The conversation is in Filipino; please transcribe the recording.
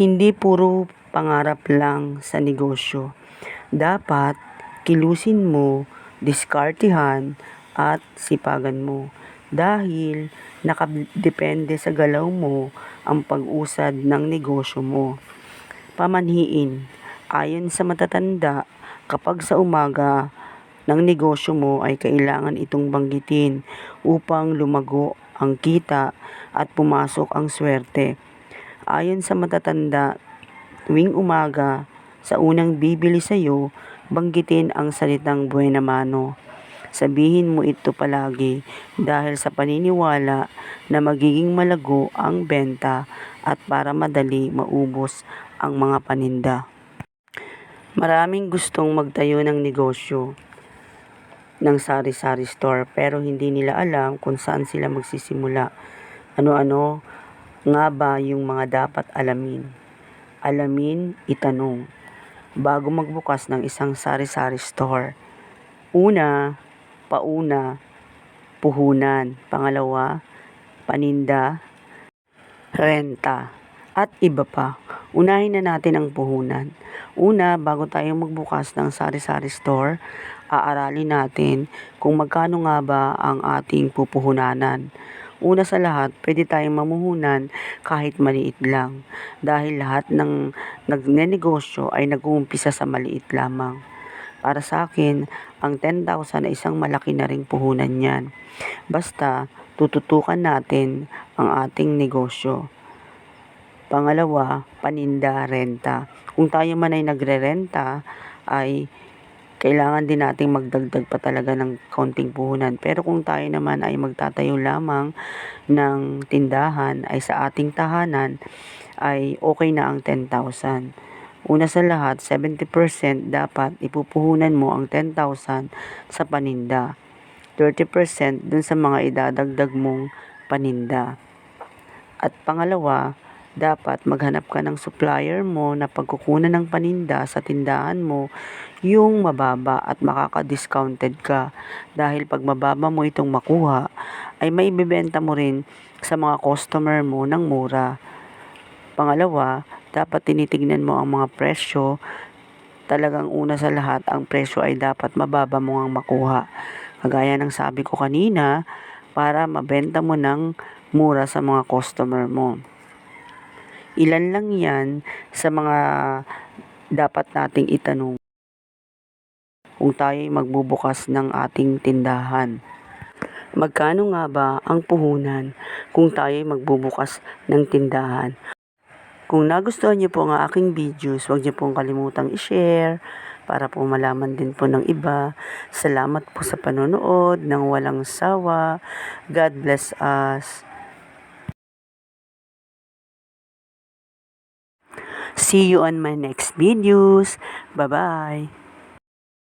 Hindi puro pangarap lang sa negosyo. Dapat kilusin mo, diskartehan at sipagan mo. Dahil nakadepende sa galaw mo ang pag-usad ng negosyo mo. Pamanhiin. Ayon sa matatanda, kapag sa umaga ng negosyo mo ay kailangan itong banggitin upang lumago ang kita at pumasok ang swerte. Ayon sa matatanda, tuwing umaga, sa unang bibili sa iyo, banggitin ang salitang buena mano. Sabihin mo ito palagi dahil sa paniniwala na magiging malago ang benta at para madali maubos ang mga paninda. Maraming gustong magtayo ng negosyo ng sari-sari store pero hindi nila alam kung saan sila magsisimula. Ano-ano nga ba yung mga dapat alamin? Alamin, itanong. Bago magbukas ng isang sari-sari store. Una, pauna, puhunan. Pangalawa, paninda, renta, at iba pa. Unahin na natin ang puhunan. Una, bago tayo magbukas ng sari-sari store, aaralin natin kung magkano nga ba ang ating pupuhunanan. Una sa lahat, pwede tayong mamuhunan kahit maliit lang dahil lahat ng nagnenegosyo ay nag-uumpisa sa maliit lamang. Para sa akin, ang 10,000 ay isang malaki na ring puhunan yan. Basta, tututukan natin ang ating negosyo. Pangalawa, paninda, renta. Kung tayo man ay nagre-renta, ay kailangan din nating magdagdag pa talaga ng kaunting puhunan. Pero kung tayo naman ay magtatayo lamang ng tindahan ay sa ating tahanan ay okay na ang 10,000. Una sa lahat, 70% dapat ipupuhunan mo ang 10,000 sa paninda. 30% dun sa mga idadagdag mong paninda. At pangalawa, dapat maghanap ka ng supplier mo na pagkukunan ng paninda sa tindahan mo yung mababa at makaka-discounted ka. Dahil pag mababa mo itong makuha, ay maibibenta mo rin sa mga customer mo ng mura. Pangalawa, dapat tinitignan mo ang mga presyo. Talagang una sa lahat, ang presyo ay dapat mababa mo ang makuha. Kagaya ng sabi ko kanina, para mabenta mo ng mura sa mga customer mo. Ilan lang yan sa mga dapat nating itanong kung tayo'y magbubukas ng ating tindahan. Magkano nga ba ang puhunan kung tayo'y magbubukas ng tindahan? Kung nagustuhan niyo po ang aking videos, huwag niyo pong kalimutang i-share para po malaman din po ng iba. Salamat po sa panonood ng walang sawa. God bless us. See you on my next videos. Bye-bye.